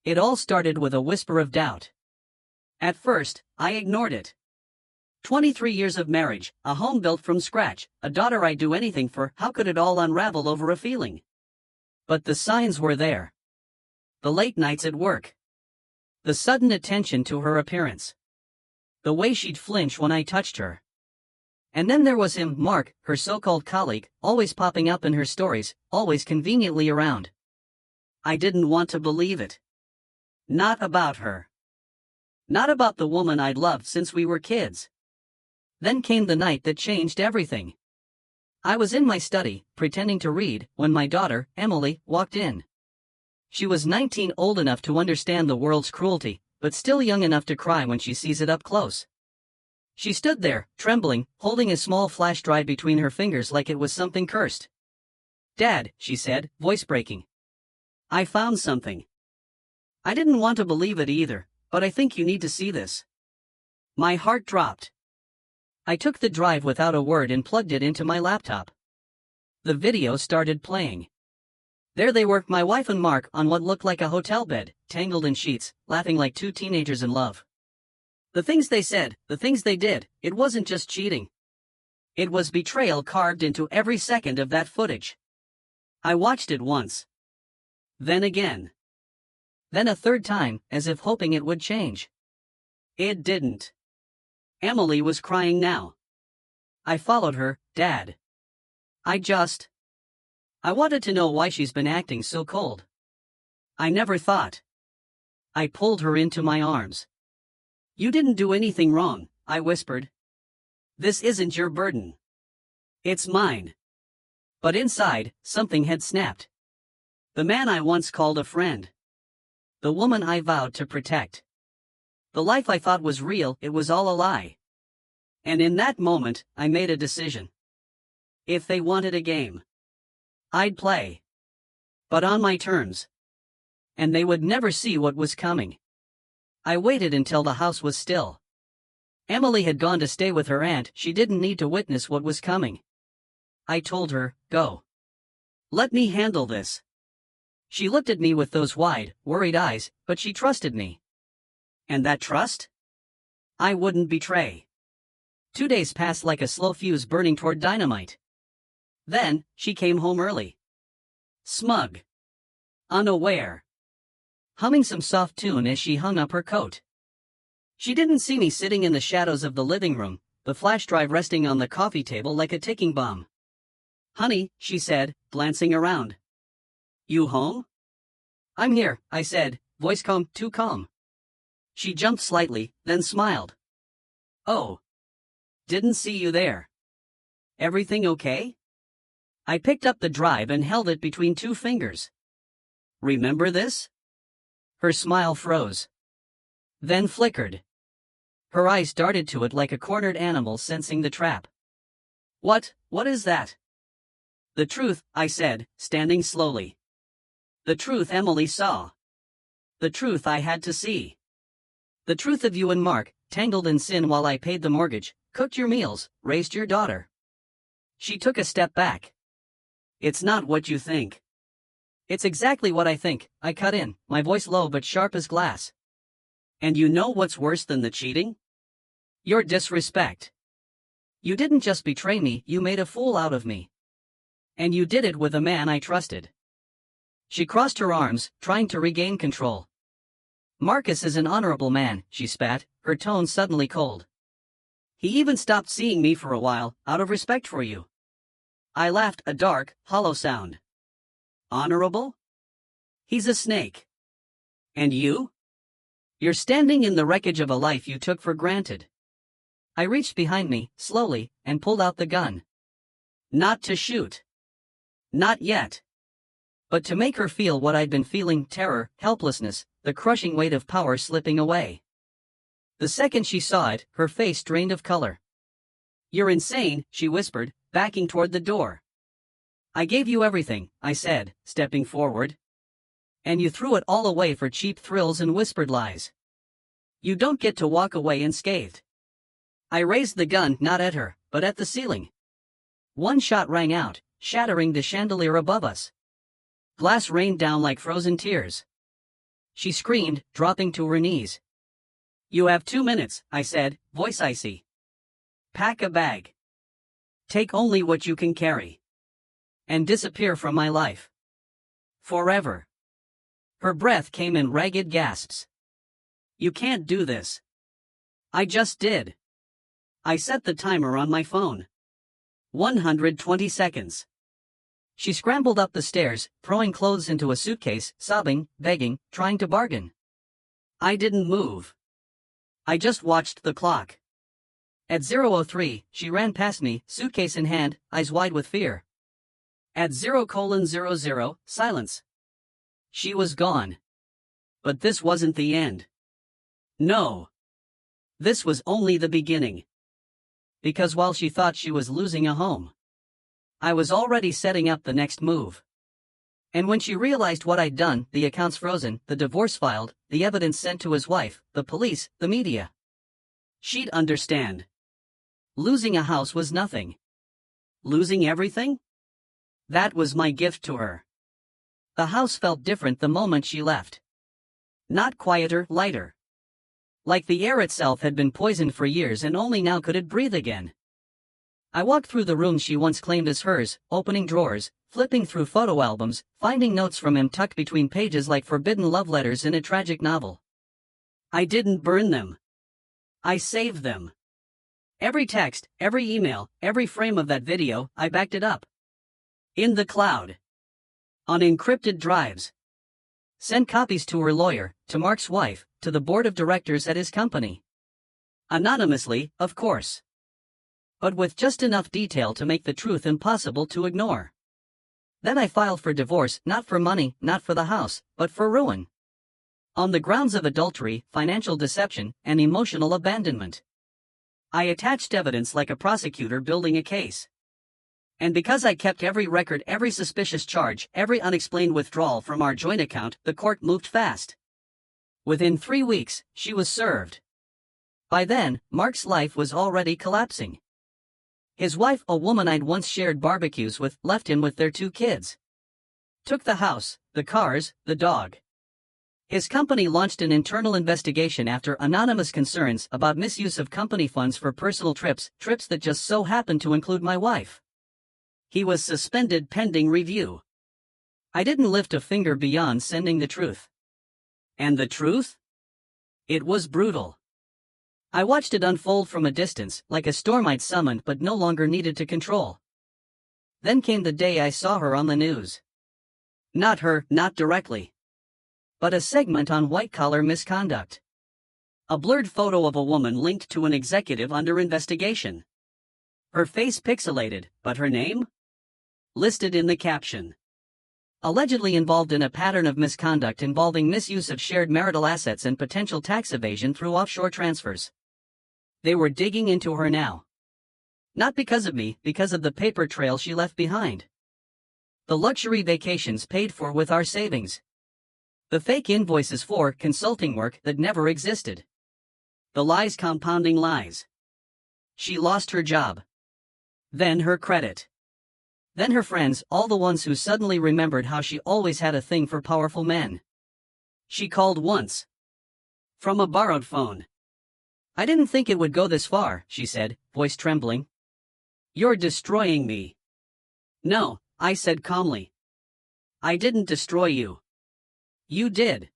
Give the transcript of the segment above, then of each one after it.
It all started with a whisper of doubt. At first, I ignored it. 23 years of marriage, a home built from scratch, a daughter I'd do anything for, how could it all unravel over a feeling? But the signs were there. The late nights at work. The sudden attention to her appearance. The way she'd flinch when I touched her. And then there was him, Mark, her so-called colleague, always popping up in her stories, always conveniently around. I didn't want to believe it. Not about her. Not about the woman I'd loved since we were kids. Then came the night that changed everything. I was in my study, pretending to read, when my daughter, Emily, walked in. She was 19, old enough to understand the world's cruelty, but still young enough to cry when she sees it up close. She stood there, trembling, holding a small flash drive between her fingers like it was something cursed. "Dad," she said, voice breaking. "I found something." I didn't want to believe it either, but I think you need to see this. My heart dropped. I took the drive without a word and plugged it into my laptop. The video started playing. There they were, my wife and Mark, on what looked like a hotel bed, tangled in sheets, laughing like two teenagers in love. The things they said, the things they did, it wasn't just cheating. It was betrayal carved into every second of that footage. I watched it once. Then again. Then a third time, as if hoping it would change. It didn't. Emily was crying now. I followed her, Dad. I wanted to know why she's been acting so cold. I never thought. I pulled her into my arms. "You didn't do anything wrong," I whispered. "This isn't your burden. It's mine." But inside, something had snapped. The man I once called a friend. The woman I vowed to protect. The life I thought was real, it was all a lie. And in that moment, I made a decision. If they wanted a game, I'd play. But on my terms. And they would never see what was coming. I waited until the house was still. Emily had gone to stay with her aunt, she didn't need to witness what was coming. I told her, "Go. Let me handle this." She looked at me with those wide, worried eyes, but she trusted me. And that trust? I wouldn't betray. 2 days passed like a slow fuse burning toward dynamite. Then, she came home early. Smug. Unaware. Humming some soft tune as she hung up her coat. She didn't see me sitting in the shadows of the living room, the flash drive resting on the coffee table like a ticking bomb. "Honey," she said, glancing around. "You home?" "I'm here," I said, voice calm, too calm. She jumped slightly, then smiled. "Oh. Didn't see you there. Everything okay?" I picked up the drive and held it between two fingers. "Remember this?" Her smile froze. Then flickered. Her eyes darted to it like a cornered animal sensing the trap. What is that?" "The truth," I said, standing slowly. "The truth Emily saw. The truth I had to see. The truth of you and Mark, tangled in sin while I paid the mortgage, cooked your meals, raised your daughter." She took a step back. "It's not what you think." "It's exactly what I think," I cut in, my voice low but sharp as glass. "And you know what's worse than the cheating? Your disrespect. You didn't just betray me, you made a fool out of me. And you did it with a man I trusted." She crossed her arms, trying to regain control. "Marcus is an honorable man," she spat, her tone suddenly cold. "He even stopped seeing me for a while, out of respect for you." I laughed, a dark, hollow sound. "Honorable? He's a snake. And you? You're standing in the wreckage of a life you took for granted." I reached behind me, slowly, and pulled out the gun. Not to shoot. Not yet. But to make her feel what I'd been feeling, terror, helplessness, the crushing weight of power slipping away. The second she saw it, her face drained of color. "You're insane," she whispered, backing toward the door. "I gave you everything," I said, stepping forward. "And you threw it all away for cheap thrills and whispered lies. You don't get to walk away unscathed." I raised the gun, not at her, but at the ceiling. One shot rang out, shattering the chandelier above us. Glass rained down like frozen tears. she screamed, dropping to her knees. You have 2 minutes, I said, voice icy. Pack a bag. Take only what you can carry. And disappear from my life. Forever. Her breath came in ragged gasps. You can't do this. I just did. I set the timer on my phone. 120 seconds. She scrambled up the stairs, throwing clothes into a suitcase, sobbing, begging, trying to bargain. I didn't move. I just watched the clock. At 0:03, she ran past me, suitcase in hand, eyes wide with fear. At 0:00, silence. She was gone. But this wasn't the end. No. This was only the beginning. Because while she thought she was losing a home, I was already setting up the next move. And when she realized what I'd done, the accounts frozen, the divorce filed, the evidence sent to his wife, the police, the media, she'd understand. Losing a house was nothing. Losing everything? That was my gift to her. The house felt different the moment she left. Not quieter, lighter. Like the air itself had been poisoned for years and only now could it breathe again. I walked through the rooms she once claimed as hers, opening drawers, flipping through photo albums, finding notes from him tucked between pages like forbidden love letters in a tragic novel. I didn't burn them. I saved them. Every text, every email, every frame of that video, I backed it up. In the cloud. On encrypted drives. Sent copies to her lawyer, to Mark's wife, to the board of directors at his company. Anonymously, of course. But with just enough detail to make the truth impossible to ignore. Then I filed for divorce, not for money, not for the house, but for ruin. On the grounds of adultery, financial deception, and emotional abandonment. I attached evidence like a prosecutor building a case. And because I kept every record, every suspicious charge, every unexplained withdrawal from our joint account, the court moved fast. Within 3 weeks, she was served. By then, Mark's life was already collapsing. His wife, a woman I'd once shared barbecues with, left him with their 2 kids. Took the house, the cars, the dog. His company launched an internal investigation after anonymous concerns about misuse of company funds for personal trips that just so happened to include my wife. He was suspended pending review. I didn't lift a finger beyond sending the truth. And the truth? It was brutal. I watched it unfold from a distance, like a storm I'd summoned but no longer needed to control. Then came the day I saw her on the news. Not her, not directly. But a segment on white-collar misconduct. A blurred photo of a woman linked to an executive under investigation. Her face pixelated, but her name? Listed in the caption. Allegedly involved in a pattern of misconduct involving misuse of shared marital assets and potential tax evasion through offshore transfers. They were digging into her now. Not because of me, because of the paper trail she left behind. The luxury vacations paid for with our savings. The fake invoices for consulting work that never existed. The lies compounding lies. She lost her job. Then her credit. Then her friends, all the ones who suddenly remembered how she always had a thing for powerful men. She called once. From a borrowed phone. I didn't think it would go this far, she said, voice trembling. You're destroying me. No, I said calmly. I didn't destroy you. You did.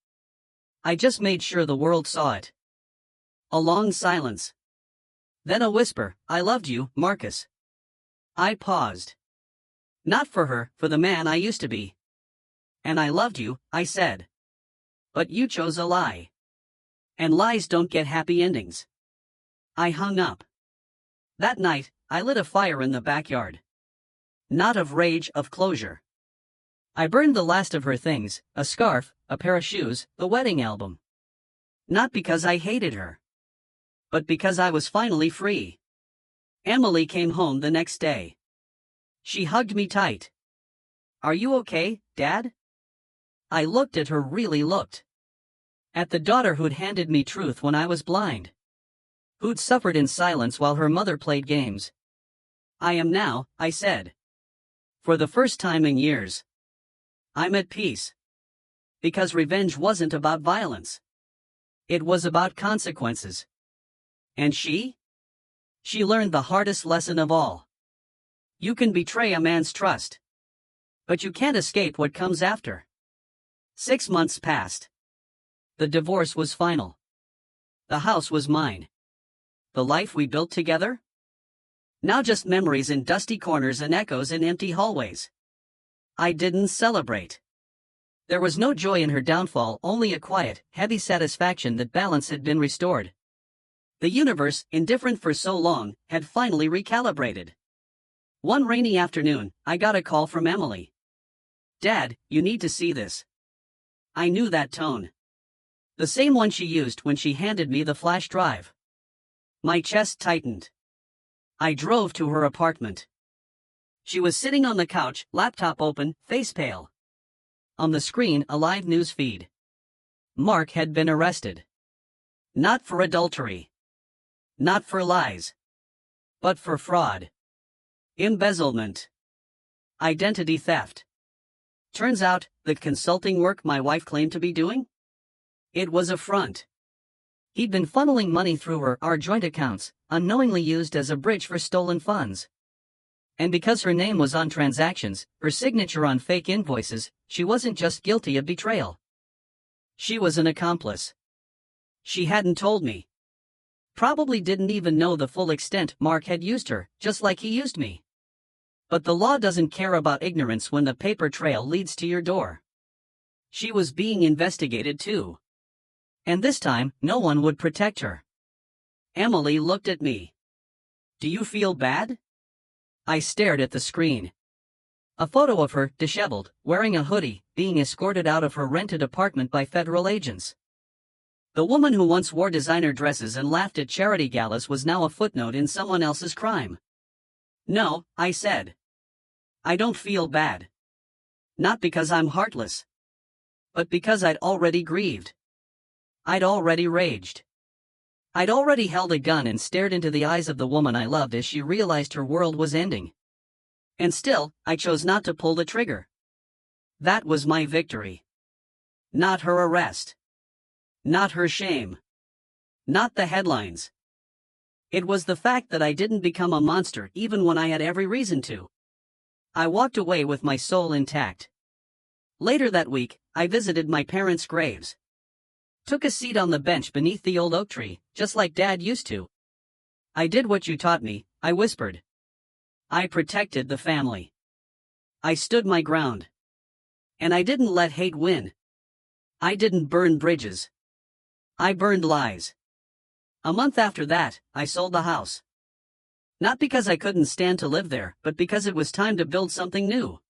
I just made sure the world saw it. A long silence. Then a whisper, I loved you, Marcus. I paused. Not for her, for the man I used to be. And I loved you, I said. But you chose a lie. And lies don't get happy endings. I hung up. That night, I lit a fire in the backyard. Not of rage, of closure. I burned the last of her things, a scarf, a pair of shoes, the wedding album. Not because I hated her. But because I was finally free. Emily came home the next day. She hugged me tight. Are you okay, Dad? I looked at her, really looked. At the daughter who'd handed me truth when I was blind. Who'd suffered in silence while her mother played games. I am now, I said. For the first time in years. I'm at peace. Because revenge wasn't about violence. It was about consequences. And she? She learned the hardest lesson of all. You can betray a man's trust. But you can't escape what comes after. 6 months passed. The divorce was final. The house was mine. The life we built together? Now just memories in dusty corners and echoes in empty hallways. I didn't celebrate. There was no joy in her downfall, only a quiet, heavy satisfaction that balance had been restored. The universe, indifferent for so long, had finally recalibrated. One rainy afternoon, I got a call from Emily. "Dad, you need to see this." I knew that tone. The same one she used when she handed me the flash drive. My chest tightened. I drove to her apartment. She was sitting on the couch, laptop open, face pale. On the screen, a live news feed. Mark had been arrested. Not for adultery. Not for lies. But for fraud. Embezzlement. Identity theft. Turns out, the consulting work my wife claimed to be doing? It was a front. He'd been funneling money through our joint accounts, unknowingly used as a bridge for stolen funds. And because her name was on transactions, her signature on fake invoices, she wasn't just guilty of betrayal. She was an accomplice. She hadn't told me. Probably didn't even know the full extent Mark had used her, just like he used me. But the law doesn't care about ignorance when the paper trail leads to your door. She was being investigated too. And this time, no one would protect her. Emily looked at me. "Do you feel bad?" I stared at the screen. A photo of her, disheveled, wearing a hoodie, being escorted out of her rented apartment by federal agents. The woman who once wore designer dresses and laughed at charity galas was now a footnote in someone else's crime. "No," I said. "I don't feel bad. Not because I'm heartless. But because I'd already grieved. I'd already raged. I'd already held a gun and stared into the eyes of the woman I loved as she realized her world was ending. And still, I chose not to pull the trigger. That was my victory. Not her arrest. Not her shame. Not the headlines. It was the fact that I didn't become a monster even when I had every reason to. I walked away with my soul intact. Later that week, I visited my parents' graves. Took a seat on the bench beneath the old oak tree, just like Dad used to. "I did what you taught me," I whispered. I protected the family. I stood my ground. And I didn't let hate win. I didn't burn bridges. I burned lies. A month after that, I sold the house. Not because I couldn't stand to live there, but because it was time to build something new.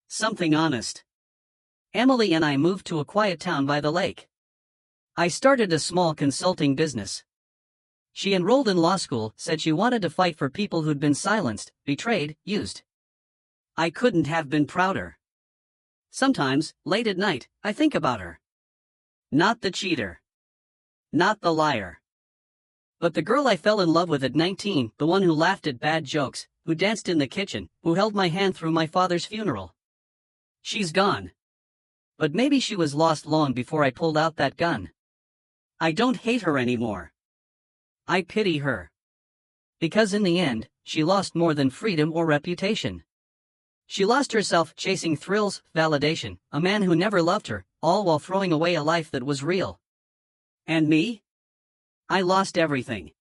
Something honest. Emily and I moved to a quiet town by the lake. I started a small consulting business. She enrolled in law school, said she wanted to fight for people who'd been silenced, betrayed, used. I couldn't have been prouder. Sometimes, late at night, I think about her. Not the cheater. Not the liar. But the girl I fell in love with at 19, the one who laughed at bad jokes, who danced in the kitchen, who held my hand through my father's funeral. She's gone. But maybe she was lost long before I pulled out that gun. I don't hate her anymore. I pity her. Because in the end, she lost more than freedom or reputation. She lost herself chasing thrills, validation, a man who never loved her, all while throwing away a life that was real. And me? I lost everything.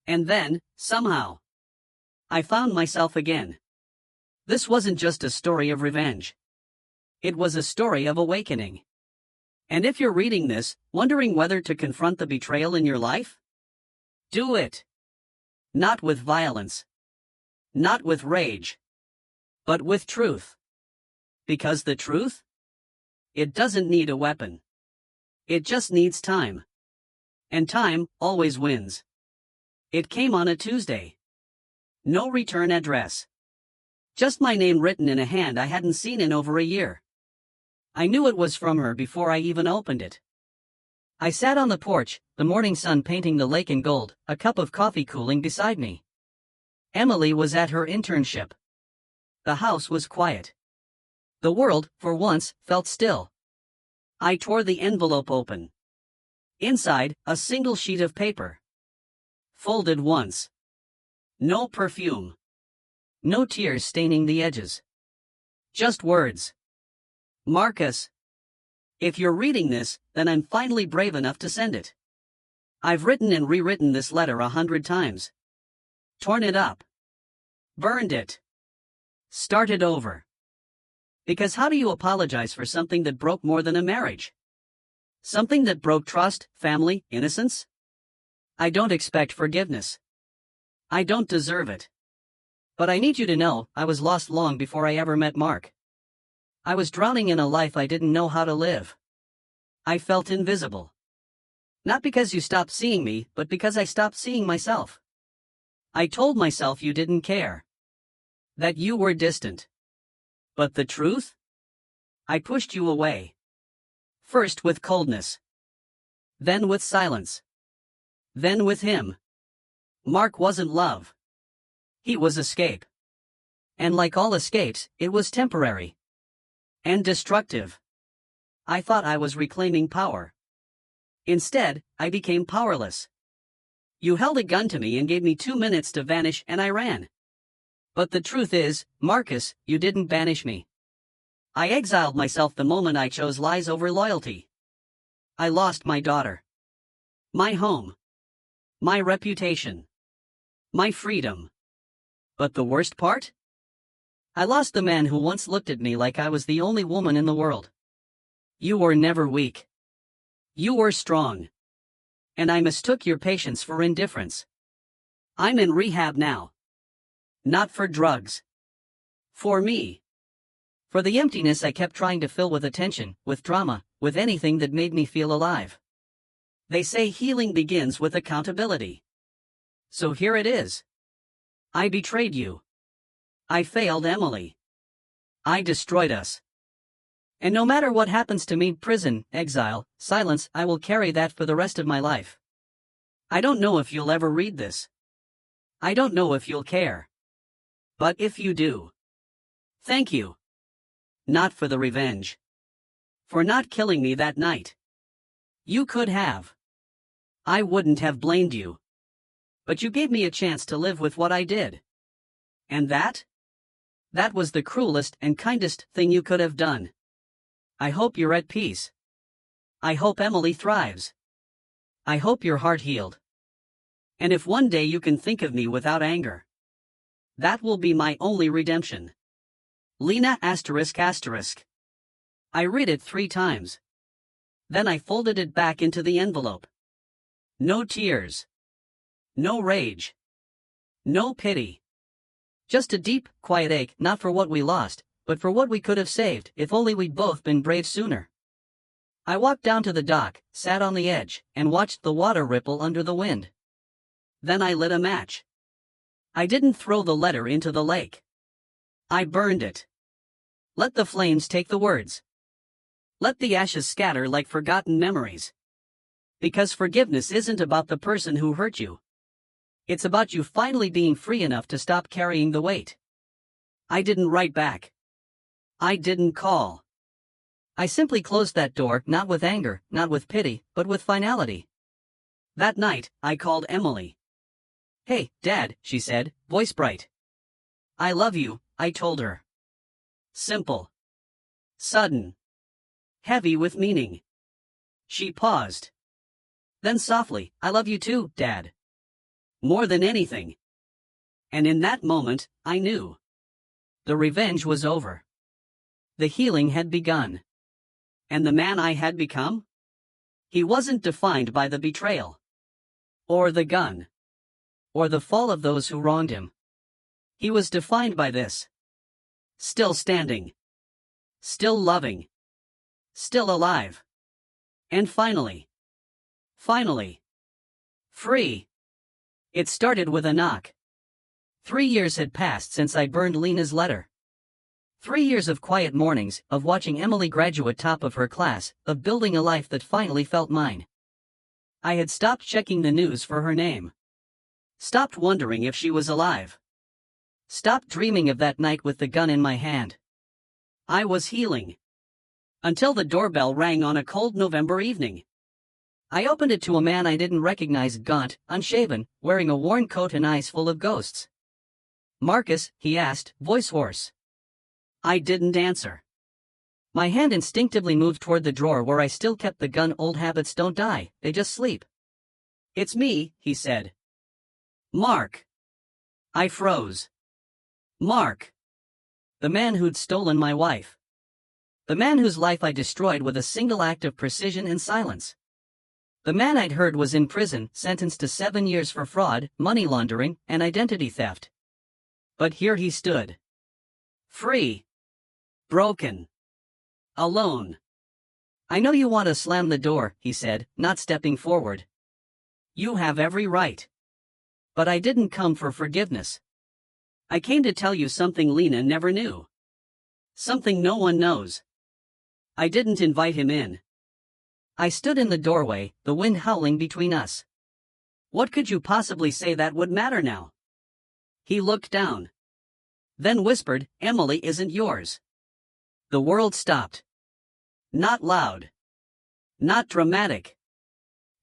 And then, somehow, I found myself again. This wasn't just a story of revenge. It was a story of awakening. And if you're reading this, wondering whether to confront the betrayal in your life, do it. Not with violence. Not with rage. But with truth. Because the truth? It doesn't need a weapon. It just needs time. And time always wins. It came on a Tuesday. No return address. Just my name written in a hand I hadn't seen in over a year. I knew it was from her before I even opened it. I sat on the porch, the morning sun painting the lake in gold, a cup of coffee cooling beside me. Emily was at her internship. The house was quiet. The world, for once, felt still. I tore the envelope open. Inside, a single sheet of paper. Folded once. No perfume. No tears staining the edges. Just words. Marcus. If you're reading this, then I'm finally brave enough to send it. I've written and rewritten this letter 100 times. Torn it up. Burned it. Started over. Because how do you apologize for something that broke more than a marriage? Something that broke trust, family, innocence? I don't expect forgiveness. I don't deserve it. But I need you to know, I was lost long before I ever met Mark. I was drowning in a life I didn't know how to live. I felt invisible. Not because you stopped seeing me, but because I stopped seeing myself. I told myself you didn't care. That you were distant. But the truth? I pushed you away. First with coldness. Then with silence. Then with him. Mark wasn't love. He was escape. And like all escapes, it was temporary. And destructive. I thought I was reclaiming power. Instead, I became powerless. You held a gun to me and gave me 2 minutes to vanish and I ran. But the truth is, Marcus, you didn't banish me. I exiled myself the moment I chose lies over loyalty. I lost my daughter. My home. My reputation. My freedom. But the worst part? I lost the man who once looked at me like I was the only woman in the world. You were never weak. You were strong. And I mistook your patience for indifference. I'm in rehab now. Not for drugs. For me. For the emptiness I kept trying to fill with attention, with drama, with anything that made me feel alive. They say healing begins with accountability. So here it is. I betrayed you. I failed Emily. I destroyed us. And no matter what happens to me, prison, exile, silence, I will carry that for the rest of my life. I don't know if you'll ever read this. I don't know if you'll care. But if you do, thank you. Not for the revenge. For not killing me that night. You could have. I wouldn't have blamed you. But you gave me a chance to live with what I did. And that? That was the cruelest and kindest thing you could have done. I hope you're at peace. I hope Emily thrives. I hope your heart healed. And if one day you can think of me without anger, that will be my only redemption. Lena ****. I read it 3 times. Then I folded it back into the envelope. No tears. No rage. No pity. Just a deep, quiet ache, not for what we lost, but for what we could have saved if only we'd both been brave sooner. I walked down to the dock, sat on the edge, and watched the water ripple under the wind. Then I lit a match. I didn't throw the letter into the lake. I burned it. Let the flames take the words. Let the ashes scatter like forgotten memories. Because forgiveness isn't about the person who hurt you. It's about you finally being free enough to stop carrying the weight. I didn't write back. I didn't call. I simply closed that door, not with anger, not with pity, but with finality. That night, I called Emily. "Hey, Dad," she said, voice bright. "I love you," I told her. Simple. Sudden. Heavy with meaning. She paused. Then softly, "I love you too, Dad. More than anything." And in that moment, I knew. The revenge was over. The healing had begun. And the man I had become? He wasn't defined by the betrayal. Or the gun. Or the fall of those who wronged him. He was defined by this. Still standing. Still loving. Still alive. And finally. Free. It started with a knock. 3 years had passed since I burned Lena's letter. 3 years of quiet mornings, of watching Emily graduate top of her class, of building a life that finally felt mine. I had stopped checking the news for her name. Stopped wondering if she was alive. Stopped dreaming of that night with the gun in my hand. I was healing. Until the doorbell rang on a cold November evening. I opened it to a man I didn't recognize, gaunt, unshaven, wearing a worn coat and eyes full of ghosts. "Marcus?" he asked, voice hoarse. I didn't answer. My hand instinctively moved toward the drawer where I still kept the gun. Old habits don't die, they just sleep. "It's me," he said. "Mark." I froze. Mark. The man who'd stolen my wife. The man whose life I destroyed with a single act of precision and silence. The man I'd heard was in prison, sentenced to 7 years for fraud, money laundering, and identity theft. But here he stood. Free. Broken. Alone. "I know you want to slam the door," he said, not stepping forward. "You have every right. But I didn't come for forgiveness. I came to tell you something Lena never knew. Something no one knows." I didn't invite him in. I stood in the doorway, the wind howling between us. What could you possibly say that would matter now? He looked down. Then whispered, "Emily isn't yours." The world stopped. Not loud. Not dramatic.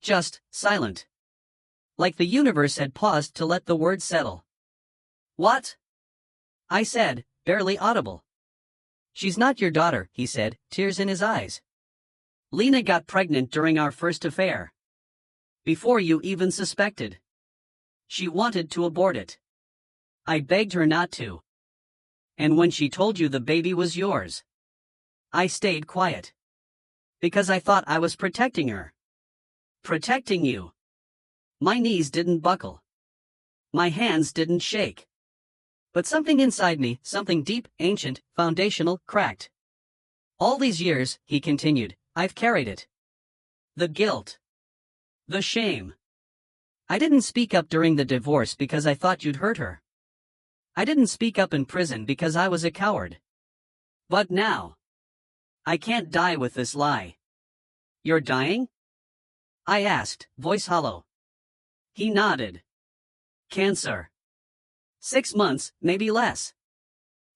Just silent. Like the universe had paused to let the words settle. "What?" I said, barely audible. "She's not your daughter," he said, tears in his eyes. "Lena got pregnant during our first affair. Before you even suspected. She wanted to abort it. I begged her not to. And when she told you the baby was yours, I stayed quiet. Because I thought I was protecting her. Protecting you." My knees didn't buckle. My hands didn't shake. But something inside me, something deep, ancient, foundational, cracked. "All these years," he continued, "I've carried it. The guilt. The shame. I didn't speak up during the divorce because I thought you'd hurt her. I didn't speak up in prison because I was a coward. But now, I can't die with this lie." "You're dying?" I asked, voice hollow. He nodded. "Cancer. 6 months, maybe less.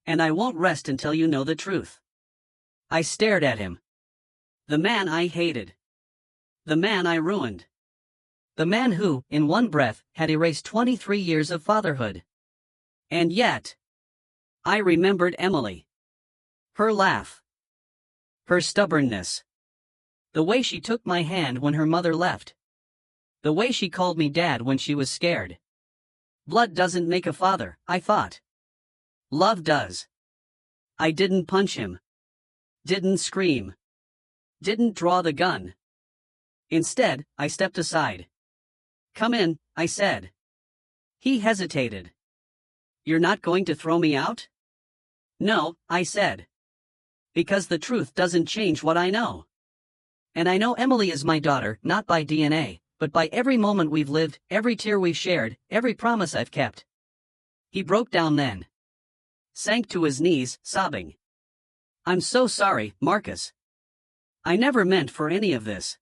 And I won't rest until you know the truth." I stared at him. The man I hated. The man I ruined. The man who, in one breath, had erased 23 years of fatherhood. And yet, I remembered Emily. Her laugh. Her stubbornness. The way she took my hand when her mother left. The way she called me dad when she was scared. Blood doesn't make a father, I thought. Love does. I didn't punch him. Didn't scream. Didn't draw the gun. Instead, I stepped aside. "Come in," I said. He hesitated. "You're not going to throw me out?" "No," I said. "Because the truth doesn't change what I know. And I know Emily is my daughter, not by DNA, but by every moment we've lived, every tear we've shared, every promise I've kept." He broke down then. Sank to his knees, sobbing. "I'm so sorry, Marcus. I never meant for any of this."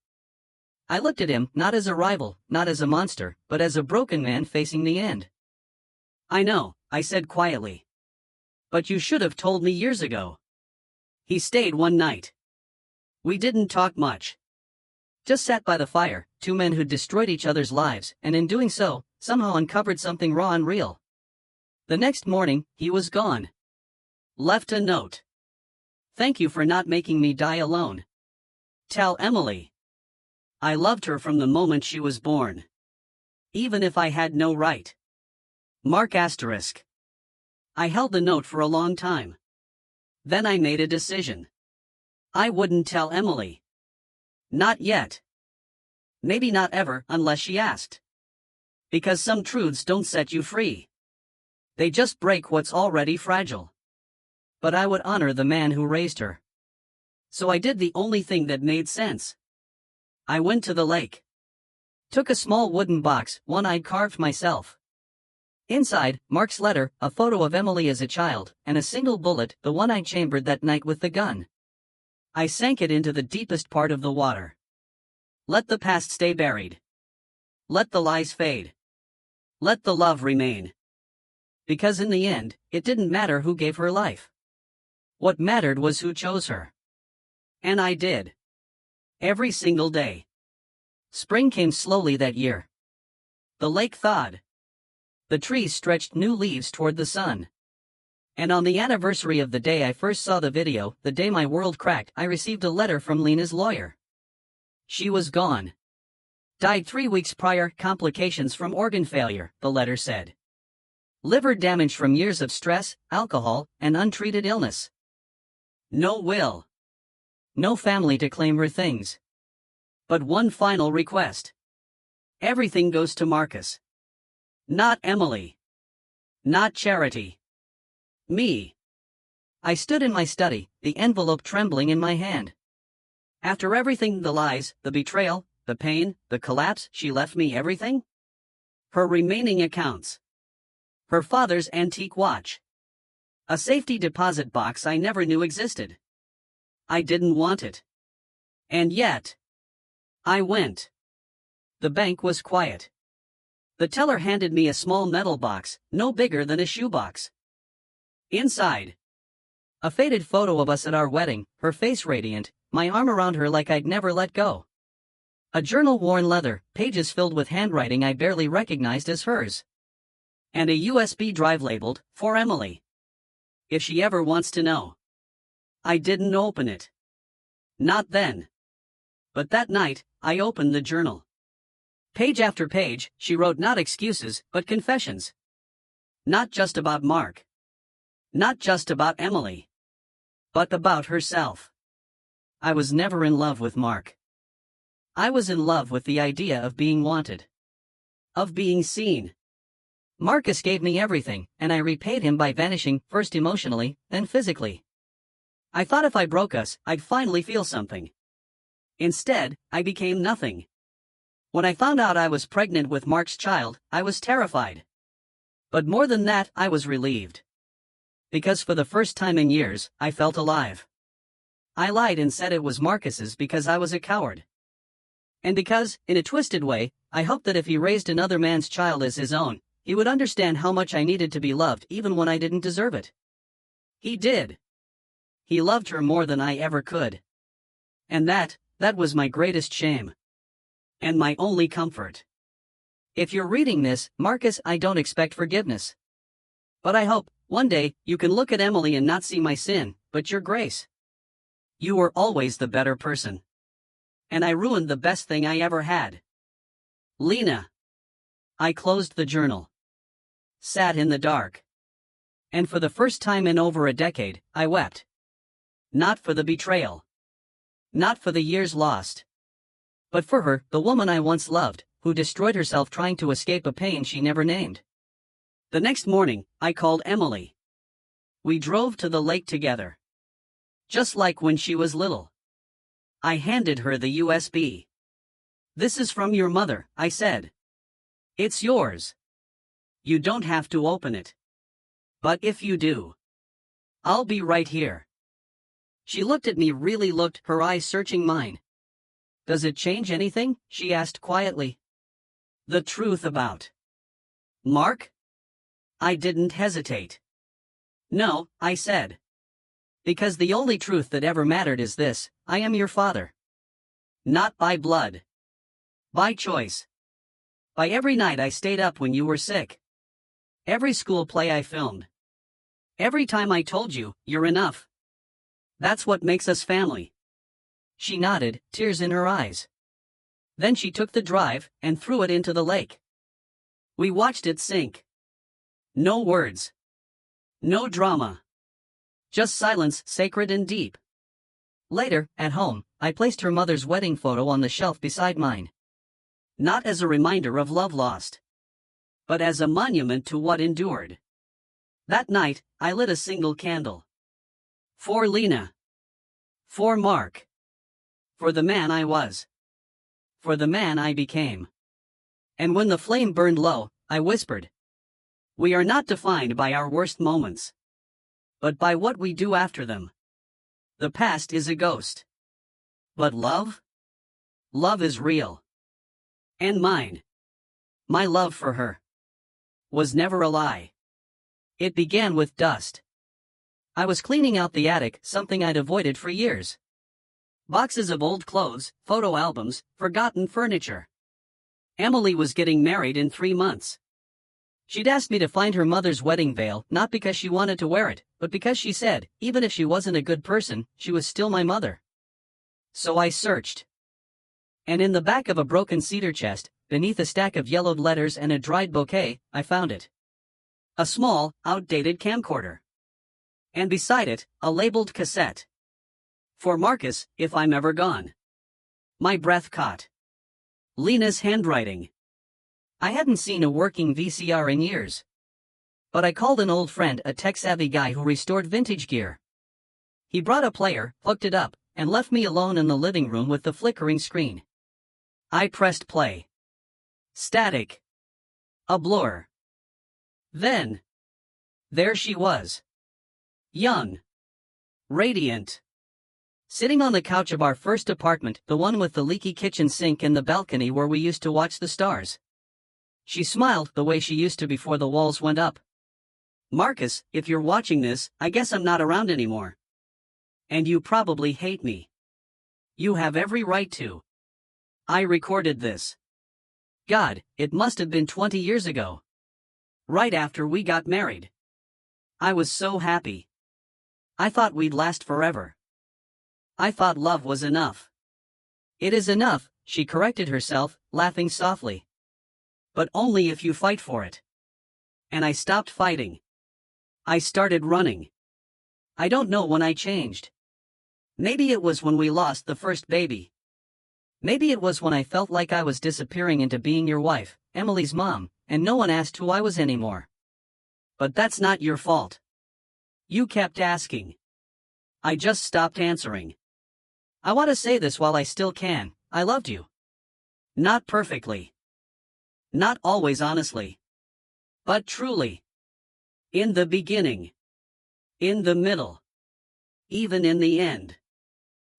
I looked at him, not as a rival, not as a monster, but as a broken man facing the end. "I know," I said quietly. "But you should have told me years ago." He stayed one night. We didn't talk much. Just sat by the fire, two men who'd destroyed each other's lives, and in doing so, somehow uncovered something raw and real. The next morning, he was gone. Left a note. "Thank you for not making me die alone. Tell Emily. I loved her from the moment she was born. Even if I had no right." Mark asterisk. I held the note for a long time. Then I made a decision. I wouldn't tell Emily. Not yet. Maybe not ever, unless she asked. Because some truths don't set you free. They just break what's already fragile. But I would honor the man who raised her. So I did the only thing that made sense. I went to the lake. Took a small wooden box, one I'd carved myself. Inside, Mark's letter, a photo of Emily as a child, and a single bullet, the one I chambered that night with the gun. I sank it into the deepest part of the water. Let the past stay buried. Let the lies fade. Let the love remain. Because in the end, it didn't matter who gave her life. What mattered was who chose her. And I did. Every single day. Spring came slowly that year. The lake thawed. The trees stretched new leaves toward the sun. And on the anniversary of the day I first saw the video, the day my world cracked, I received a letter from Lena's lawyer. She was gone. Died 3 weeks prior, complications from organ failure, the letter said. Liver damage from years of stress, alcohol, and untreated illness. No will. No family to claim her things. But one final request. Everything goes to Marcus. Not Emily. Not Charity. Me. I stood in my study, the envelope trembling in my hand. After everything, the lies, the betrayal, the pain, the collapse, she left me everything? Her remaining accounts. Her father's antique watch. A safety deposit box I never knew existed. I didn't want it. And yet, I went. The bank was quiet. The teller handed me a small metal box, no bigger than a shoebox. Inside, a faded photo of us at our wedding, her face radiant, my arm around her like I'd never let go. A journal worn leather, pages filled with handwriting I barely recognized as hers. And a USB drive labeled, "For Emily. If she ever wants to know." I didn't open it. Not then. But that night, I opened the journal. Page after page, she wrote not excuses, but confessions. Not just about Mark. Not just about Emily. But about herself. I was never in love with Mark. I was in love with the idea of being wanted. Of being seen. Marcus gave me everything, and I repaid him by vanishing, first emotionally, then physically. I thought if I broke us, I'd finally feel something. Instead, I became nothing. When I found out I was pregnant with Mark's child, I was terrified. But more than that, I was relieved. Because for the first time in years, I felt alive. I lied and said it was Marcus's because I was a coward. And because, in a twisted way, I hoped that if he raised another man's child as his own, he would understand how much I needed to be loved even when I didn't deserve it. He did. He loved her more than I ever could. And that was my greatest shame. And my only comfort. If you're reading this, Marcus, I don't expect forgiveness. But I hope, one day, you can look at Emily and not see my sin, but your grace. You were always the better person. And I ruined the best thing I ever had. Lena. I closed the journal. Sat in the dark. And for the first time in over a decade, I wept. Not for the betrayal. Not for the years lost. But for her, the woman I once loved, who destroyed herself trying to escape a pain she never named. The next morning, I called Emily. We drove to the lake together. Just like when she was little. I handed her the USB. "This is from your mother," I said. "It's yours. You don't have to open it. But if you do, I'll be right here." She looked at me, really looked, her eyes searching mine. "Does it change anything?" she asked quietly. "The truth about Mark?" I didn't hesitate. "No," I said. "Because the only truth that ever mattered is this: I am your father. Not by blood. By choice. By every night I stayed up when you were sick. Every school play I filmed. Every time I told you, you're enough. That's what makes us family." She nodded, tears in her eyes. Then she took the drive and threw it into the lake. We watched it sink. No words. No drama. Just silence, sacred and deep. Later, at home, I placed her mother's wedding photo on the shelf beside mine. Not as a reminder of love lost, but as a monument to what endured. That night, I lit a single candle. For Lena. For Mark. For the man I was. For the man I became. And when the flame burned low, I whispered, "We are not defined by our worst moments, but by what we do after them. The past is a ghost. But love? Love is real. And mine. My love for her. Was never a lie. It began with dust. I was cleaning out the attic, something I'd avoided for years. Boxes of old clothes, photo albums, forgotten furniture. Emily was getting married in 3 months. She'd asked me to find her mother's wedding veil, not because she wanted to wear it, but because she said, even if she wasn't a good person, she was still my mother. So I searched. And in the back of a broken cedar chest, beneath a stack of yellowed letters and a dried bouquet, I found it. A small, outdated camcorder. And beside it, a labeled cassette. For Marcus, if I'm ever gone. My breath caught. Lena's handwriting. I hadn't seen a working VCR in years. But I called an old friend, a tech-savvy guy who restored vintage gear. He brought a player, hooked it up, and left me alone in the living room with the flickering screen. I pressed play. Static. A blur. Then. There she was. Young. Radiant. Sitting on the couch of our first apartment, the one with the leaky kitchen sink and the balcony where we used to watch the stars. She smiled the way she used to before the walls went up. Marcus, if you're watching this, I guess I'm not around anymore. And you probably hate me. You have every right to. I recorded this. God, it must have been 20 years ago. Right after we got married. I was so happy. I thought we'd last forever. I thought love was enough. It is enough, she corrected herself, laughing softly. But only if you fight for it. And I stopped fighting. I started running. I don't know when I changed. Maybe it was when we lost the first baby. Maybe it was when I felt like I was disappearing into being your wife, Emily's mom, and no one asked who I was anymore. But that's not your fault. You kept asking. I just stopped answering. I want to say this while I still can, I loved you. Not perfectly. Not always honestly. But truly. In the beginning. In the middle. Even in the end.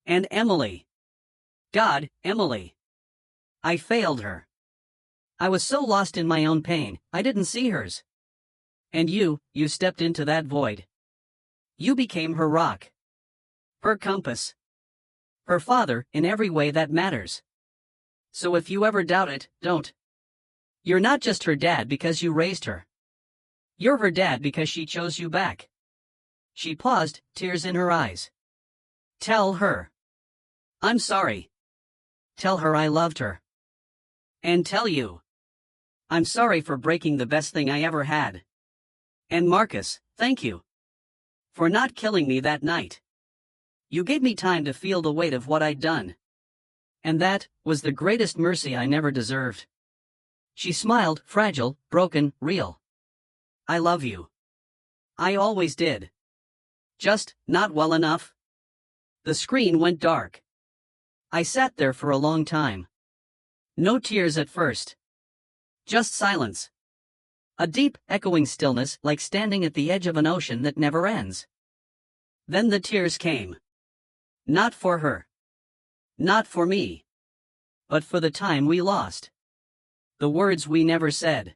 And Emily. God, Emily. I failed her. I was so lost in my own pain, I didn't see hers. And you stepped into that void. You became her rock. Her compass. Her father, in every way that matters. So if you ever doubt it, don't. You're not just her dad because you raised her. You're her dad because she chose you back. She paused, tears in her eyes. Tell her. I'm sorry. Tell her I loved her. And tell you. I'm sorry for breaking the best thing I ever had. And Marcus, thank you. For not killing me that night. You gave me time to feel the weight of what I'd done. And that was the greatest mercy I never deserved. She smiled, fragile, broken, real. I love you. I always did. Just, not well enough. The screen went dark. I sat there for a long time. No tears at first. Just silence. A deep, echoing stillness like standing at the edge of an ocean that never ends. Then the tears came. Not for her. Not for me. But for the time we lost. The words we never said.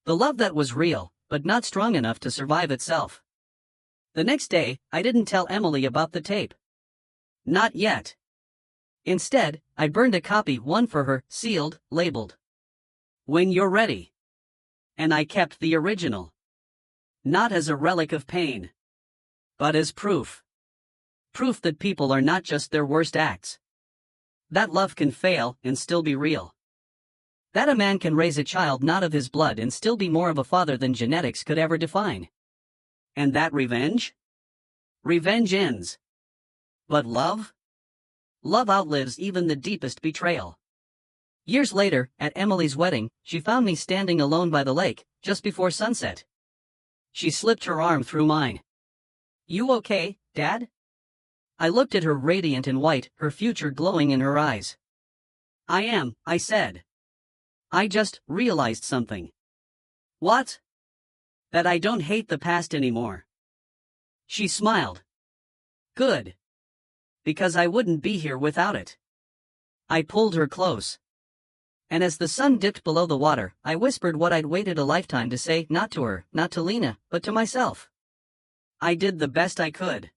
The love that was real, but not strong enough to survive itself. The next day, I didn't tell Emily about the tape. Not yet. Instead, I burned a copy, one for her, sealed, labeled. When you're ready. And I kept the original. Not as a relic of pain. But as proof. Proof that people are not just their worst acts. That love can fail and still be real. That a man can raise a child not of his blood and still be more of a father than genetics could ever define. And that revenge? Revenge ends. But love? Love outlives even the deepest betrayal. Years later, at Emily's wedding, she found me standing alone by the lake, just before sunset. She slipped her arm through mine. You okay, Dad? I looked at her radiant and white, her future glowing in her eyes. I am, I said. I just realized something. What? That I don't hate the past anymore. She smiled. Good. Because I wouldn't be here without it. I pulled her close. And as the sun dipped below the water, I whispered what I'd waited a lifetime to say, not to her, not to Lena, but to myself. I did the best I could.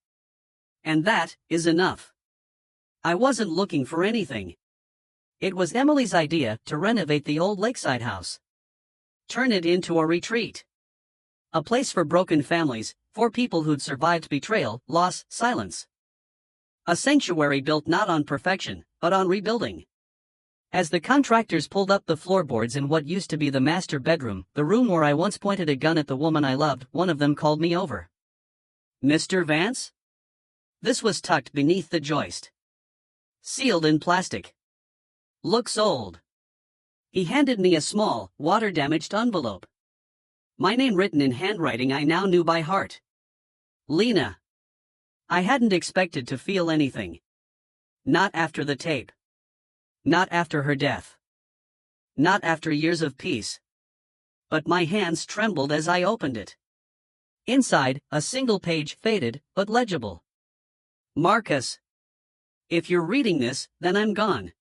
And that is enough. I wasn't looking for anything. It was Emily's idea to renovate the old lakeside house. Turn it into a retreat. A place for broken families, for people who'd survived betrayal, loss, silence. A sanctuary built not on perfection, but on rebuilding. As the contractors pulled up the floorboards in what used to be the master bedroom, the room where I once pointed a gun at the woman I loved, one of them called me over. "Mr. Vance?" This was tucked beneath the joist. Sealed in plastic. "Looks old." He handed me a small, water-damaged envelope. My name written in handwriting I now knew by heart. Lena. I hadn't expected to feel anything. Not after the tape. Not after her death. Not after years of peace. But my hands trembled as I opened it. Inside, a single page, faded, but legible. "Marcus. If you're reading this, then I'm gone.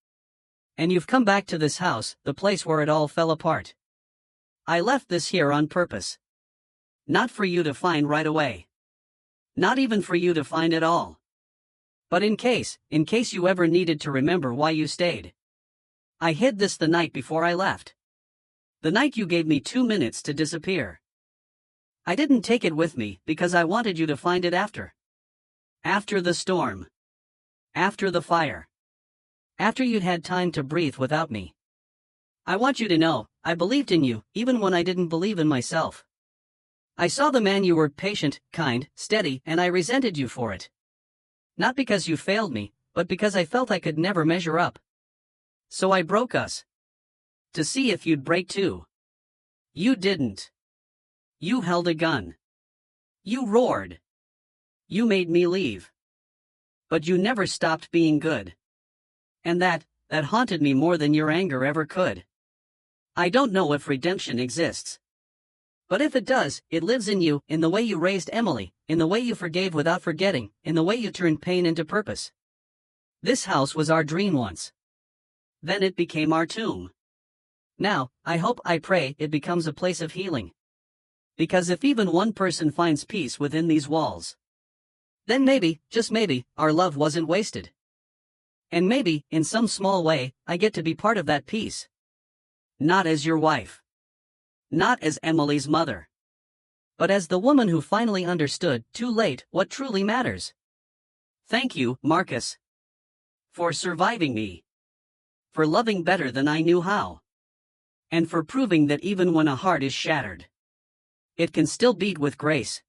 And you've come back to this house, the place where it all fell apart. I left this here on purpose. Not for you to find right away. Not even for you to find at all. But in case you ever needed to remember why you stayed. I hid this the night before I left. The night you gave me 2 minutes to disappear. I didn't take it with me because I wanted you to find it after. After the storm. After the fire. After you'd had time to breathe without me. I want you to know, I believed in you, even when I didn't believe in myself. I saw the man you were, patient, kind, steady, and I resented you for it. Not because you failed me, but because I felt I could never measure up. So I broke us. To see if you'd break too. You didn't. You held a gun. You roared. You made me leave. But you never stopped being good. And that haunted me more than your anger ever could. I don't know if redemption exists. But if it does, it lives in you, in the way you raised Emily, in the way you forgave without forgetting, in the way you turned pain into purpose. This house was our dream once. Then it became our tomb. Now, I hope, I pray, it becomes a place of healing. Because if even one person finds peace within these walls, then maybe, just maybe, our love wasn't wasted. And maybe, in some small way, I get to be part of that peace. Not as your wife. Not as Emily's mother. But as the woman who finally understood, too late, what truly matters. Thank you, Marcus. For surviving me. For loving better than I knew how. And for proving that even when a heart is shattered, it can still beat with grace.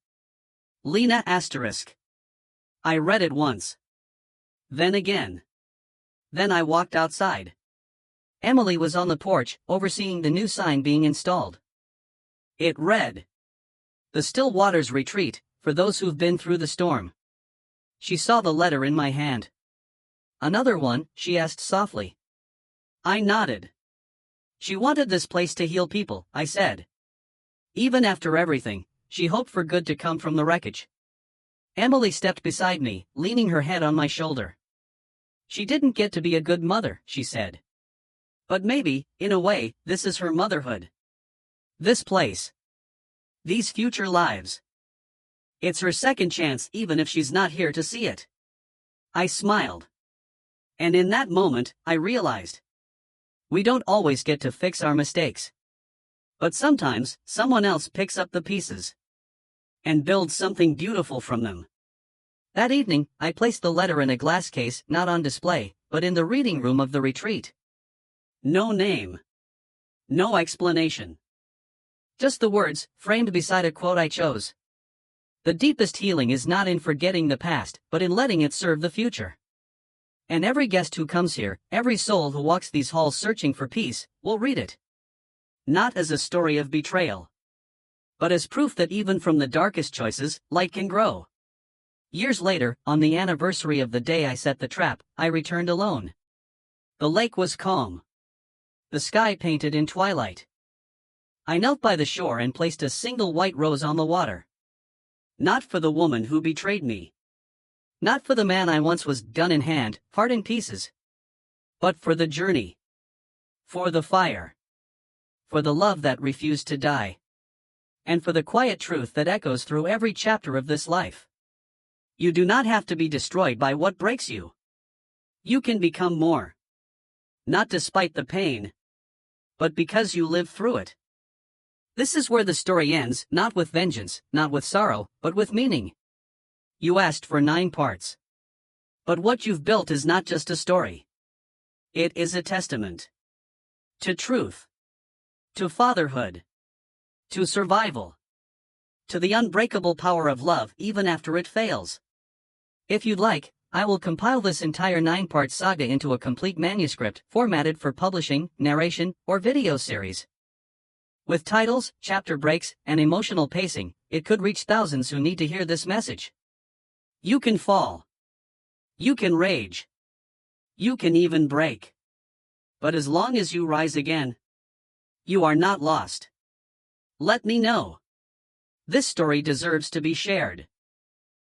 Lena asterisk. I read it once. Then again. Then I walked outside. Emily was on the porch, overseeing the new sign being installed. It read, "The Still Waters Retreat, for those who've been through the storm." She saw the letter in my hand. "Another one?" she asked softly. I nodded. She wanted this place to heal people, I said. Even after everything, she hoped for good to come from the wreckage. Emily stepped beside me, leaning her head on my shoulder. She didn't get to be a good mother, she said. But maybe, in a way, this is her motherhood. This place. These future lives. It's her second chance even if she's not here to see it. I smiled. And in that moment, I realized. We don't always get to fix our mistakes. But sometimes, someone else picks up the pieces. And builds something beautiful from them. That evening, I placed the letter in a glass case, not on display, but in the reading room of the retreat. No name. No explanation. Just the words, framed beside a quote I chose. The deepest healing is not in forgetting the past, but in letting it serve the future. And every guest who comes here, every soul who walks these halls searching for peace, will read it. Not as a story of betrayal. But as proof that even from the darkest choices, light can grow. Years later, on the anniversary of the day I set the trap, I returned alone. The lake was calm. The sky painted in twilight. I knelt by the shore and placed a single white rose on the water. Not for the woman who betrayed me. Not for the man I once was, gun in hand, heart in pieces. But for the journey. For the fire. For the love that refused to die. And for the quiet truth that echoes through every chapter of this life. You do not have to be destroyed by what breaks you. You can become more. Not despite the pain, but because you live through it. This is where the story ends, not with vengeance, not with sorrow, but with meaning. You asked for 9 parts. But what you've built is not just a story. It is a testament to truth, to fatherhood, to survival, to the unbreakable power of love even after it fails. If you'd like, I will compile this entire 9-part saga into a complete manuscript formatted for publishing, narration, or video series. With titles, chapter breaks, and emotional pacing, it could reach thousands who need to hear this message. You can fall. You can rage. You can even break. But as long as you rise again, you are not lost. Let me know. This story deserves to be shared.